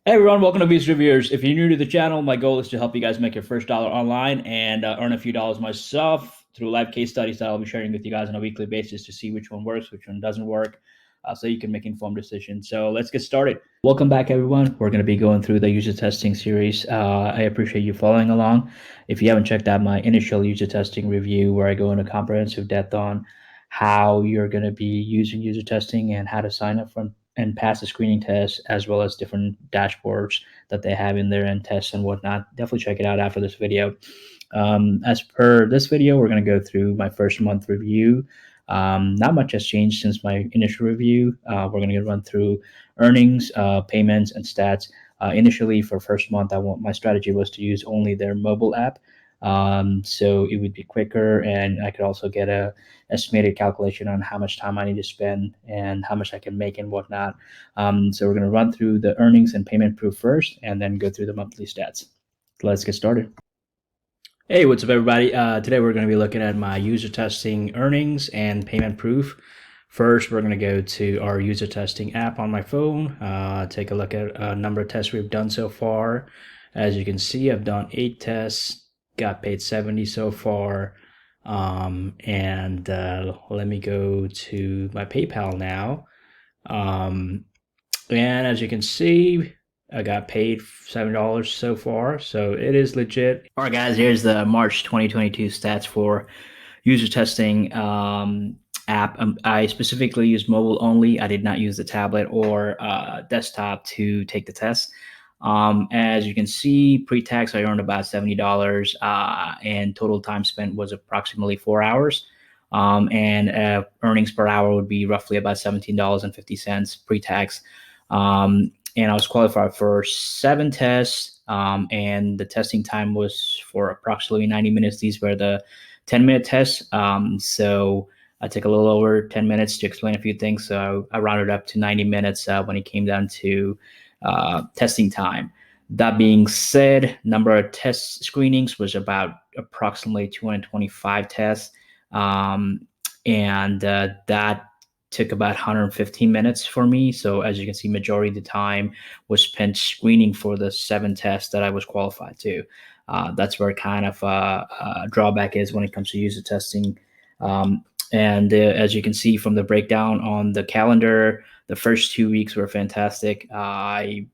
Hey everyone, welcome to Beast Reviewers. If you're new to the channel, my goal is to help you guys make your first dollar online and earn a few dollars myself through live case studies that I'll be sharing with you guys on a weekly basis to see which one works, which one doesn't work, so you can make informed decisions. So let's get started. Welcome back, everyone. We're going to be going through the user testing series. I appreciate you following along. If you haven't checked out my initial user testing review, where I go into comprehensive depth on how you're going to be using user testing and how to sign up for and pass the screening test, as well as different dashboards that they have in there and tests and whatnot. Definitely check it out after this video. As per this video, we're going to go through my first month review. Not much has changed since my initial review. We're going to run through earnings, payments, and stats. Initially, for first month, my strategy was to use only their mobile app, so it would be quicker, and I could also get a estimated calculation on how much time I need to spend and how much I can make and whatnot. So we're going to run through the earnings and payment proof first, and then go through the monthly stats. Let's get started. Hey, what's up, everybody? Today we're going to be looking at my user testing earnings and payment proof. First, we're going to go to our user testing app on my phone, take a look at a number of tests we've done so far. As you can see, I've done 8 tests, got paid 70 so far. And let me go to my PayPal now. And as you can see, I got paid $7 so far, so it is legit. All right, guys, here's the March 2022 stats for user testing app. I specifically used mobile only. I did not use the tablet or desktop to take the test. As you can see, pre-tax, I earned about $70, and total time spent was approximately 4 hours. And earnings per hour would be roughly about $17.50 pre-tax. And I was qualified for 7 tests, and the testing time was for approximately 90 minutes. These were the 10-minute tests. So I took a little over 10 minutes to explain a few things. So I rounded up to 90 minutes when it came down to testing time. That being said, number of test screenings was about approximately 225 tests. And that took about 115 minutes for me. So as you can see, majority of the time was spent screening for the 7 tests that I was qualified to. That's where kind of a drawback is when it comes to user testing. And as you can see from the breakdown on the calendar, the first 2 weeks were fantastic. I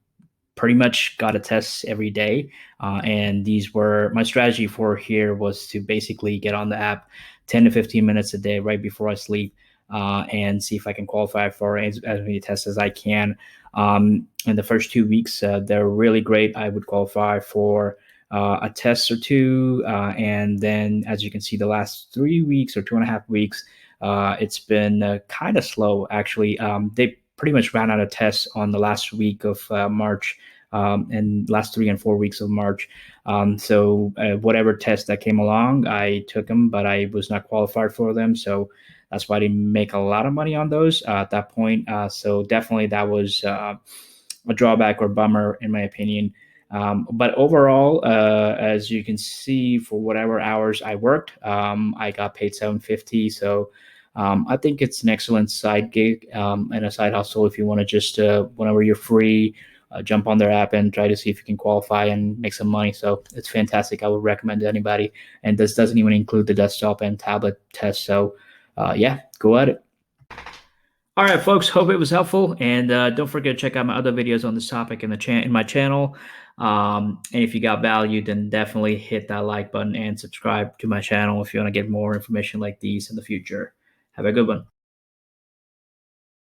pretty much got a test every day. And these were my strategy for here was to basically get on the app 10 to 15 minutes a day right before I sleep, and see if I can qualify for as many tests as I can. In the first 2 weeks, they're really great. I would qualify for a test or two. And then, as you can see, the last 3 weeks or 2.5 weeks, it's been kind of slow, actually. They pretty much ran out of tests on the last week of March, and last 3 and 4 weeks of March. So whatever test that came along, I took them, but I was not qualified for them. So that's why I didn't make a lot of money on those at that point. So definitely that was a drawback or bummer in my opinion. But overall, as you can see, for whatever hours I worked, I got paid $750. So I think it's an excellent side gig, and a side hustle if you want to just whenever you're free, jump on their app and try to see if you can qualify and make some money. So it's fantastic. I would recommend to anybody. And this doesn't even include the desktop and tablet test. So yeah, go at it. All right, folks. Hope it was helpful, and don't forget to check out my other videos on this topic in my channel. And if you got value, then definitely hit that like button and subscribe to my channel if you want to get more information like these in the future. Have a good one.